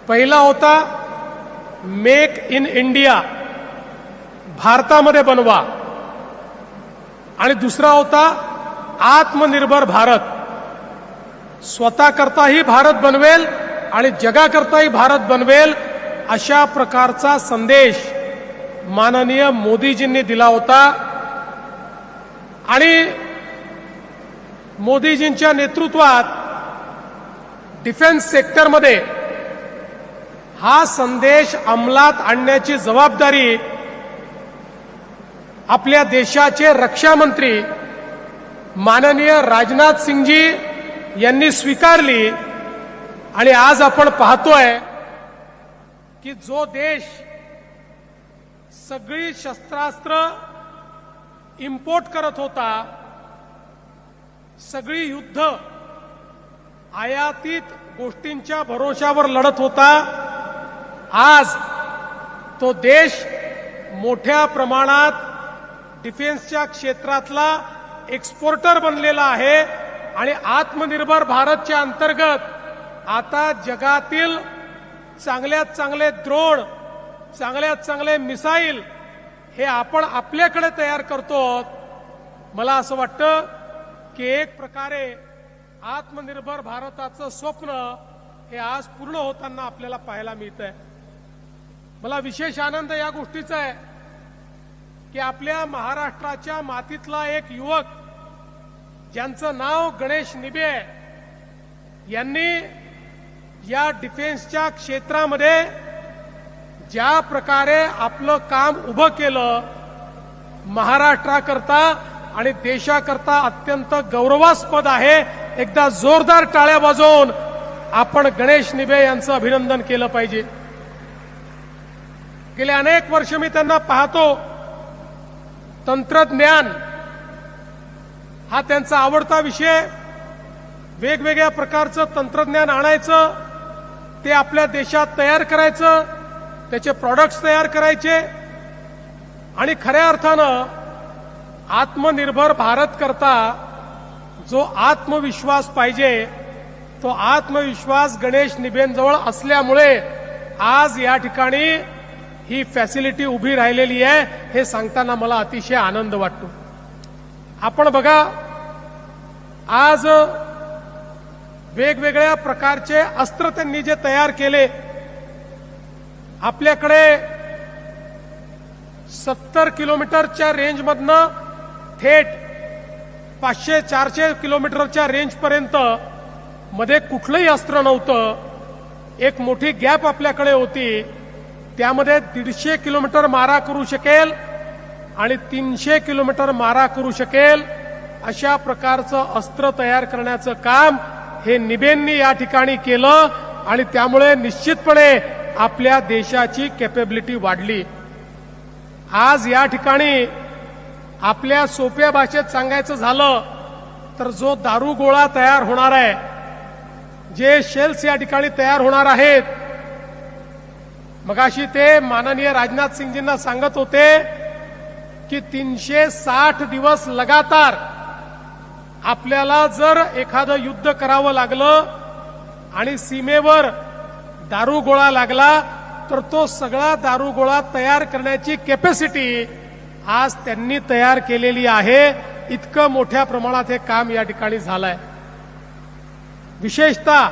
पहिला होता make in India, भारतामध्ये बनवा, आणि दुसरा होता आत्मनिर्भर भारत, स्वतः करताही भारत बनवेल आणि जगाकरताही भारत बनवेल, अशा प्रकारचा संदेश माननीय मोदीजींनी दिला होता. आणि मोदीजींच्या नेतृत्वात डिफेन्स सेक्टरमध्ये हा संदेश अंमलात आणण्याची जबाबदारी आपल्या देशाचे रक्षा मंत्री माननीय राजनाथ सिंगजी यांनी स्वीकारली. आणि आज आपण पाहतोय की जो देश सगळी शस्त्रास्त्र इम्पोर्ट करत होता, सगळी युद्ध आयातीत गोष्टींच्या भरोशावर लढत होता, आज तो देश मोठ्या प्रमाणात डिफेन्सच्या क्षेत्रातला एक्सपोर्टर बनलेला आहे. आणि आत्मनिर्भर भारतच्या अंतर्गत आता जगातील चांगल्यात चांगले ड्रोन, चांगल्यात चांगले मिसाईल हे आपण आपल्याकडे तयार करतो. मला असं वाटतं की एक प्रकारे आत्मनिर्भर भारताचं स्वप्न हे आज पूर्ण होताना आपल्याला पाहायला मिळतंय. मला विशेष आनंद या गोष्टीचा आहे की आपल्या महाराष्ट्राच्या मातीतला एक युवक ज्यांचं नाव गणेश निबे आहे, यांनी या डिफेन्सच्या क्षेत्रामध्ये ज्या प्रकारे आपलं काम उभं केलं, महाराष्ट्राकरता आणि देशाकरता अत्यंत गौरवास्पद आहे. एकदा जोरदार टाळ्या वाजवून आपण गणेश निबे यांचं अभिनंदन केलं पाहिजे. गेले अनेक वर्ष मी त्यांना पाहतो. तंत्रज्ञान हा त्यांचा आवडता विषय. वेगवेगळ्या प्रकारचं तंत्रज्ञान आणायचं, ते आपल्या देशात तयार करायचं, त्याचे प्रॉडक्ट्स तयार करायचे, आणि खऱ्या अर्थानं आत्मनिर्भर भारत करता जो आत्मविश्वास पाहिजे, तो आत्मविश्वास गणेश निबेंजवळ असल्यामुळे आज या ठिकाणी ही फॅसिलिटी उभी राहिलेली आहे. हे सांगताना मला अतिशय आनंद वाटतो. आपण बघा, आज वेगवेगळ्या प्रकारचे अस्त्र त्यांनी जे तयार केले, आपल्याकडे 70 किलोमीटरच्या रेंजमधनं थेट 500-400 किलोमीटरच्या रेंजपर्यंत मध्ये कुठलंही अस्त्र नव्हतं. एक मोठी गॅप आपल्याकडे होती, त्यामध्ये 150 किलोमीटर मारा करू शकेल आणि 300 किलोमीटर मारा करू शकेल अशा प्रकारचं अस्त्र तयार करण्याचं काम हे निबेंनी या ठिकाणी केलं. आणि त्यामुळे निश्चितपणे आपल्या देशाची कॅपेबिलिटी वाढली. आज या ठिकाणी आपल्या सोप्या भाषेत सांगायचं झालं तर जो दारुगोळा तयार होणार आहे, जे शेल्स या ठिकाणी तयार होणार आहेत, मगाशी ते माननीय राजनाथ सिंगजींना सांगत होते की 360 दिवस लगातार आपल्याला जर एखादं युद्ध करावं लागलं आणि सीमेवर दारुगोळा लागला तर तो सगळा दारुगोळा तयार करण्याची कॅपॅसिटी आज त्यांनी तयार केलेली आहे. इतकं मोठ्या प्रमाणात हे काम या ठिकाणी झालंय. विशेषतः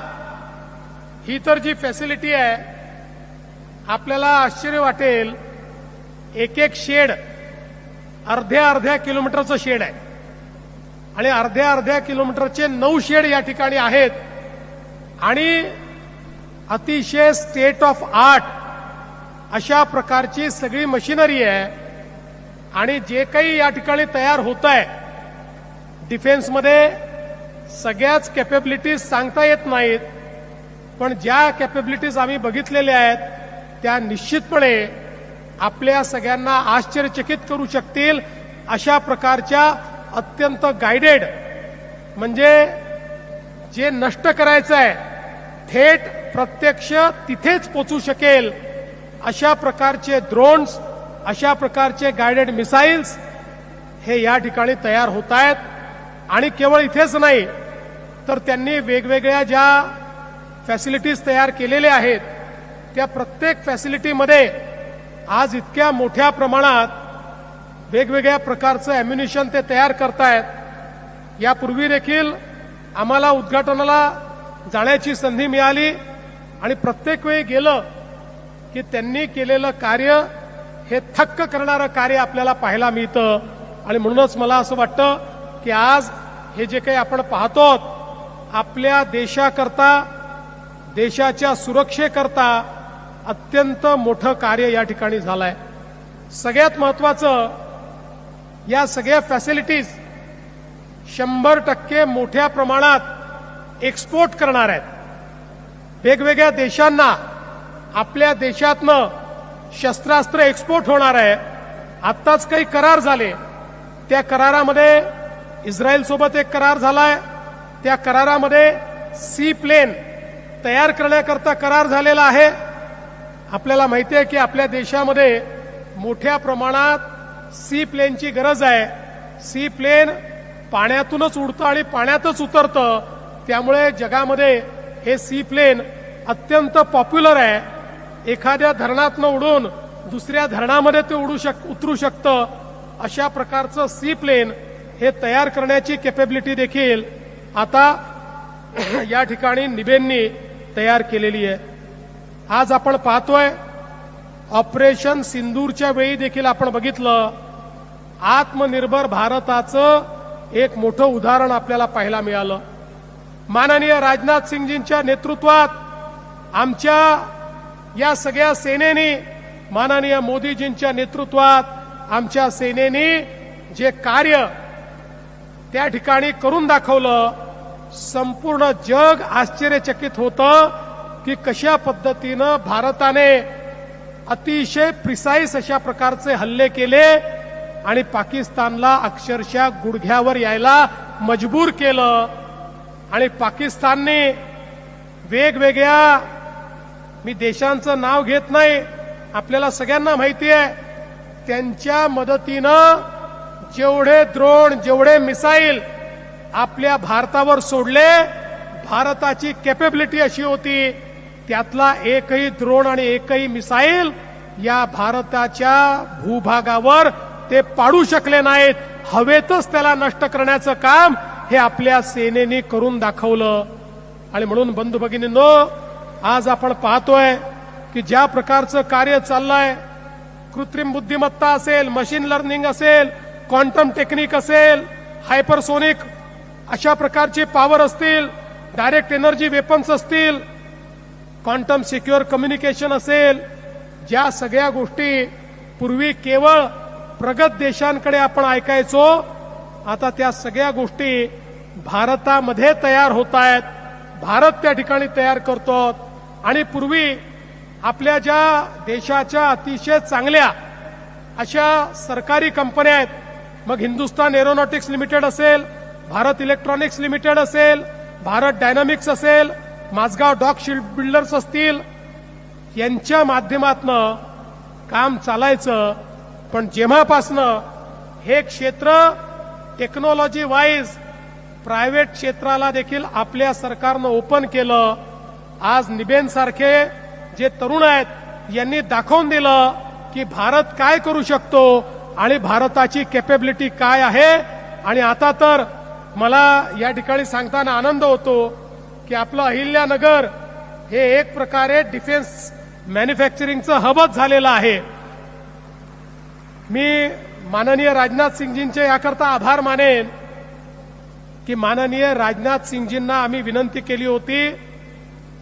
ही तर जी फॅसिलिटी आहे, आपल्याला आश्चर्य वाटेल, एक एक शेड अर्ध्या किलोमीटरचं शेड आहे आणि अर्ध्या किलोमीटरचे 9 शेड या ठिकाणी आहेत. आणि अतिशय स्टेट ऑफ आर्ट अशा प्रकारची सगळी मशिनरी आहे. आणि जे काही या ठिकाणी तयार होत आहे डिफेन्समध्ये, सगळ्याच कॅपेबिलिटीज सांगता येत नाहीत, पण ज्या कॅपेबिलिटीज आम्ही बघितलेल्या आहेत त्या निश्चितपणे आपल्या सगळ्यांना आश्चर्यचकित करू शकतील. अशा प्रकारच्या अत्यंत गाइडेड, म्हणजे जे नष्ट करायचं आहे थेट प्रत्यक्ष तिथेच पोचू शकेल अशा प्रकारचे ड्रोन्स, अशा प्रकारचे गाइडेड मिसाइल्स हे या ठिकाणी तयार होत आहेत. आणि केवळ इथेच नाही तर त्यांनी वेगवेगळ्या ज्या फॅसिलिटीज तयार केलेल्या आहेत त्या प्रत्येक फॅसिलिटीमध्ये आज इतक्या मोठ्या प्रमाणात वेगवेगळ्या प्रकारचं अॅम्युनिशन ते तयार करतायत. यापूर्वी देखील आम्हाला उद्घाटनाला जाण्याची संधी मिळाली आणि प्रत्येक वेळी गेलं की त्यांनी केलेलं कार्य हे थक्क करणारं कार्य आपल्याला पाहायला मिळतं. आणि म्हणूनच मला असं वाटतं की आज हे जे काही आपण पाहतो आपल्या देशाकरता, देशाच्या सुरक्षेकरता अत्यंत मोठं कार्य या ठिकाणी झालंय. सगळ्यात महत्वाचं, या सगळ्या फॅसिलिटीज 100% मोठ्या प्रमाणात एक्सपोर्ट करणार आहेत. वेगवेगळ्या देशांना आपल्या देशातनं शस्त्रास्त्र एक्सपोर्ट होणार आहे. आत्ताच काही करार झाले. त्या करारामध्ये इस्रायल सोबत एक करार झालाय. त्या करारामध्ये सी प्लेन तयार करण्याकरता करार झालेला आहे. आपल्याला माहिती आहे की आपल्या देशामध्ये मोठ्या प्रमाणात सी प्लेनची गरज आहे. सी प्लेन पाण्यातूनच उडतं आणि पाण्यातच उतरतं. त्यामुळे जगामध्ये हे सी प्लेन अत्यंत पॉप्युलर आहे. एखाद्या धरणातनं उडून दुसऱ्या धरणामध्ये ते उतरू शकतं. अशा प्रकारचं सी प्लेन हे तयार करण्याची कॅपॅबिलिटी देखील आता या ठिकाणी निबेंनी तयार केलेली आहे. आज आपण पाहतोय ऑपरेशन सिंदूरच्या वेळी देखील आपण बघितलं आत्मनिर्भर भारताचं एक मोठं उदाहरण आपल्याला पाहायला मिळालं. माननीय राजनाथ सिंगजींच्या नेतृत्वात आमच्या या सगळ्या सेनेनी, माननीय मोदीजींच्या नेतृत्वात आमच्या सेनेनी जे कार्य त्या ठिकाणी करून दाखवलं, संपूर्ण जग आश्चर्यचकित होतं की कशा पद्धतीनं भारताने अतिशय प्रिसाईज अशा प्रकारचे हल्ले केले आणि पाकिस्तानला अक्षरशः गुडघ्यावर यायला मजबूर केलं. आणि पाकिस्तानने वेगवेगळ्या, मी देशांचं नाव घेत नाही, आपल्याला सगळ्यांना माहिती आहे, त्यांच्या मदतीनं जेवढे ड्रोन, जेवढे मिसाईल आपल्या भारतावर सोडले, भारताची कॅपॅबिलिटी अशी होती त्यातला एकही ड्रोन आणि एकही मिसाईल या भारताच्या भूभागावर ते पाडू शकले नाहीत. हवेतच त्याला नष्ट करण्याचं काम हे आपल्या सेनेने करून दाखवलं. आणि म्हणून बंधू भगिनींनो, आज आपण पाहतोय की ज्या प्रकारचं कार्य चाललंय, कृत्रिम बुद्धिमत्ता असेल, मशीन लर्निंग असेल, क्वांटम टेक्निक असेल, हायपरसोनिक अशा प्रकारचे पॉवर असतील, डायरेक्ट एनर्जी वेपन्स असतील, क्वांटम सिक्युअर कम्युनिकेशन असेल, ज्या सगळ्या गोष्टी पूर्वी केवळ प्रगत देशांकडे आपण ऐकायचो, आता त्या सगळ्या गोष्टी भारतामध्ये तयार होत आहेत. भारत त्या ठिकाणी तयार करतो. आणि पूर्वी आपल्या ज्या देशाच्या अतिशय चांगल्या अशा सरकारी कंपन्या आहेत, मग हिंदुस्तान एरोनॉटिक्स लिमिटेड असेल, भारत इलेक्ट्रॉनिक्स लिमिटेड असेल, भारत डायनामिक्स असेल, माझगाव डॉक शिल्ड बिल्डर्स असतील, यांच्या माध्यमातनं काम चालायचं. पण जेव्हापासनं हे क्षेत्र टेक्नॉलॉजी वाईज प्रायव्हेट क्षेत्राला देखील आपल्या सरकारनं ओपन केलं, आज निबेन सारखे जे तरुण आहेत यांनी दाखवून दिलं की भारत काय करू शकतो आणि भारताची कॅपॅबिलिटी काय आहे. आणि आता तर मला या ठिकाणी सांगताना आनंद होतो की आपलं अहिल्यानगर हे एक प्रकारे डिफेन्स मॅन्युफॅक्चरिंगचं हबच झालेलं आहे. मी माननीय राजनाथ सिंगजींचे याकरता आभार मानेन की माननीय राजनाथ सिंगजींना आम्ही विनंती केली होती,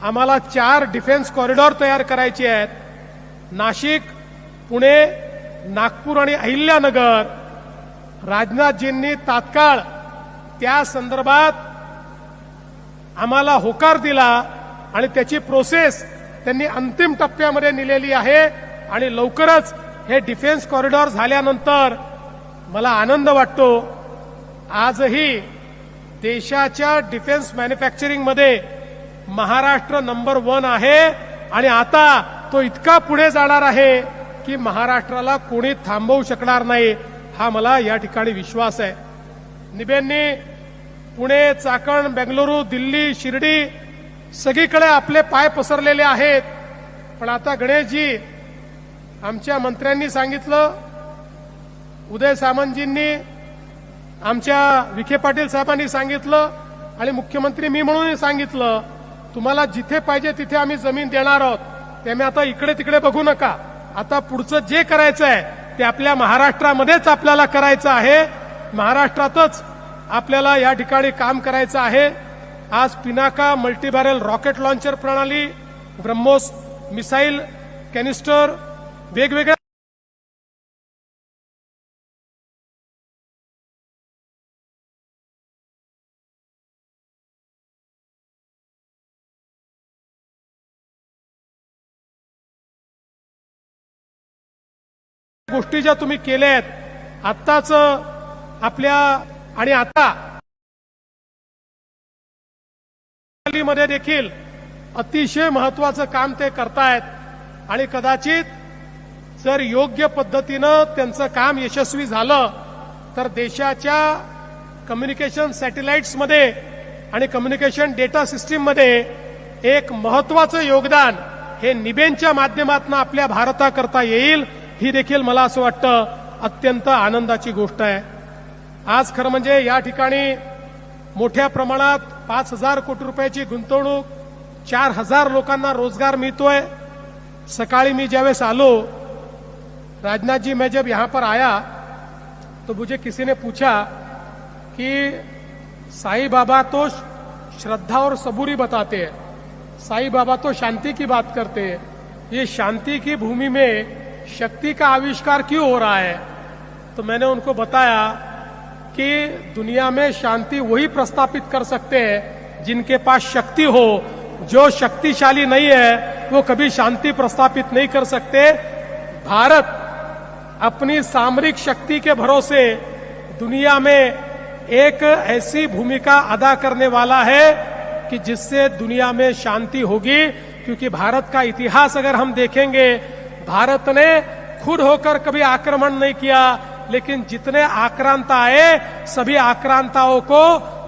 आम्हाला 4 डिफेन्स कॉरिडॉर तयार करायचे आहेत. नाशिक, पुणे, नागपूर आणि अहिल्यानगर. राजनाथजींनी तात्काळ त्या संदर्भात आम्हाला होकार दिला आणि त्याची प्रोसेस त्यांनी अंतिम टप्प्यामध्ये नेलेली आहे. आणि लवकरच हे डिफेन्स कॉरिडॉर झाल्यानंतर मला आनंद वाटतो. आजही देशाच्या डिफेन्स मॅन्युफॅक्चरिंगमध्ये महाराष्ट्र नंबर 1 आहे आणि आता तो इतका पुढे जाणार आहे की महाराष्ट्राला कोणी थांबवू शकणार नाही, हा मला या ठिकाणी विश्वास आहे. निबेंनी पुणे, चाकण, बेंगलुरू, दिल्ली, शिर्डी सगळीकडे आपले पाय पसरलेले आहेत. पण आता गणेशजी, आमच्या मंत्र्यांनी सांगितलं, उदय सामंतजींनी, आमच्या विखे पाटील साहेबांनी सांगितलं आणि मुख्यमंत्री मी म्हणून सांगितलं, तुम्हाला जिथे पाहिजे तिथे आम्ही जमीन देणार आहोत. त्यामुळे आता इकडे तिकडे बघू नका. आता पुढचं जे करायचं आहे ते आपल्या महाराष्ट्रामध्येच आपल्याला करायचं आहे. महाराष्ट्रातच आपल्याला या ठिकाणी काम करायचं आहे. आज पिनाका मल्टीबॅरल रॉकेट लॉन्चर प्रणाली, ब्रह्मोस मिसाईल कॅनिस्टर, वेगवेगळ्या गोष्टी ज्या तुम्ही केल्यात आत्ताच आपल्या, आणि आता मध्ये देखील अतिशय महत्वाचं काम ते करतायत. आणि कदाचित जर योग्य पद्धतीनं त्यांचं काम यशस्वी झालं तर देशाच्या कम्युनिकेशन सॅटेलाइट्समध्ये आणि कम्युनिकेशन डेटा सिस्टीममध्ये एक महत्वाचं योगदान हे निबेंच्या माध्यमातून आपल्या भारताकरता येईल. ही देखील मला असं वाटतं अत्यंत आनंदाची गोष्ट आहे. आज खरं म्हणजे या ठिकाणी मोठ्या प्रमाणात 5,000 कोटी रुपयाची गुंतवणूक, 4,000 लोकांना रोजगार मिळतोय. सकाळी मी ज्यावेळेस आलो, राजनाथ जी, मैं जब यहां पर आया तो मुझे किसी ने पूछा कि साईं बाबा तो श्रद्धा और सबूरी बताते हैं, साईं बाबा तो शांति की बात करते हैं, ये शांति की भूमि में शक्ति का आविष्कार क्यों हो रहा है? तो मैंने उनको बताया कि दुनिया में शांति वही प्रस्थापित कर सकते हैं जिनके पास शक्ति हो. जो शक्तिशाली नहीं है वो कभी शांति प्रस्थापित नहीं कर सकते. भारत अपनी सामरिक शक्ति के भरोसे दुनिया में एक ऐसी भूमिका अदा करने वाला है कि जिससे दुनिया में शांति होगी. क्योंकि भारत का इतिहास अगर हम देखेंगे, भारत ने खुद होकर कभी आक्रमण नहीं किया, लेकिन जितने आक्रांत आए सभी आक्रांताओं को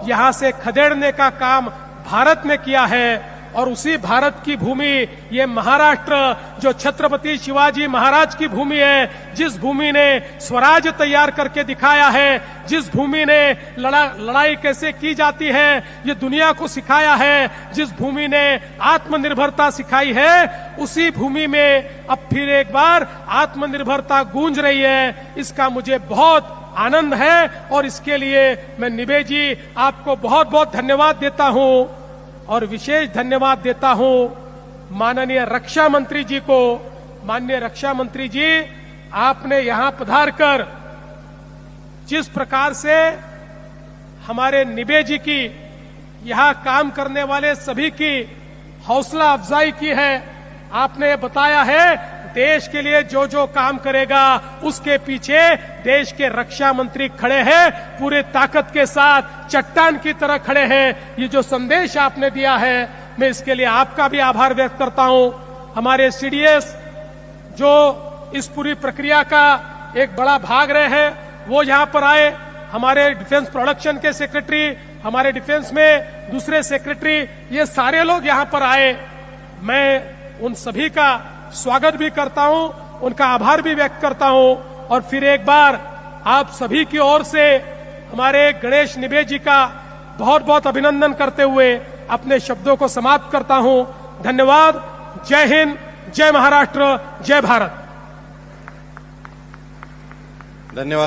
यहां से खदेड़ने का काम भारत ने किया है. और उसी भारत की भूमि, ये महाराष्ट्र जो छत्रपति शिवाजी महाराज की भूमि है, जिस भूमि ने स्वराज तैयार करके दिखाया है, जिस भूमि ने लड़ाई कैसे की जाती है ये दुनिया को सिखाया है, जिस भूमि ने आत्मनिर्भरता सिखाई है, उसी भूमि में अब फिर एक बार आत्मनिर्भरता गूंज रही है. इसका मुझे बहुत आनंद है और इसके लिए मैं निबे जी आपको बहुत बहुत धन्यवाद देता हूं. और विशेष धन्यवाद देता हूं माननीय रक्षा मंत्री जी को. माननीय रक्षा मंत्री जी, आपने यहां पधार कर जिस प्रकार से हमारे निबे जी की, यहां काम करने वाले सभी की हौसला अफजाई की है. आपने बताया है देश के लिए जो जो काम करेगा उसके पीछे देश के रक्षा मंत्री खड़े हैं, पूरे ताकत के साथ चट्टान की तरह खड़े हैं. ये जो संदेश आपने दिया है, मैं इसके लिए आपका भी आभार व्यक्त करता हूं. हमारे सीडीएस जो इस पूरी प्रक्रिया का एक बड़ा भाग रहे हैं, वो यहां पर आए. हमारे डिफेंस प्रोडक्शन के सेक्रेटरी, हमारे डिफेंस में दूसरे सेक्रेटरी, ये सारे लोग यहां पर आए. मैं उन सभी का स्वागत भी करता हूं, उनका आभार भी व्यक्त करता हूं. और फिर एक बार आप सभी की ओर से हमारे गणेश निबे जी का बहुत बहुत अभिनंदन करते हुए अपने शब्दों को समाप्त करता हूं. धन्यवाद. जय हिंद, जय महाराष्ट्र, जय भारत. धन्यवाद.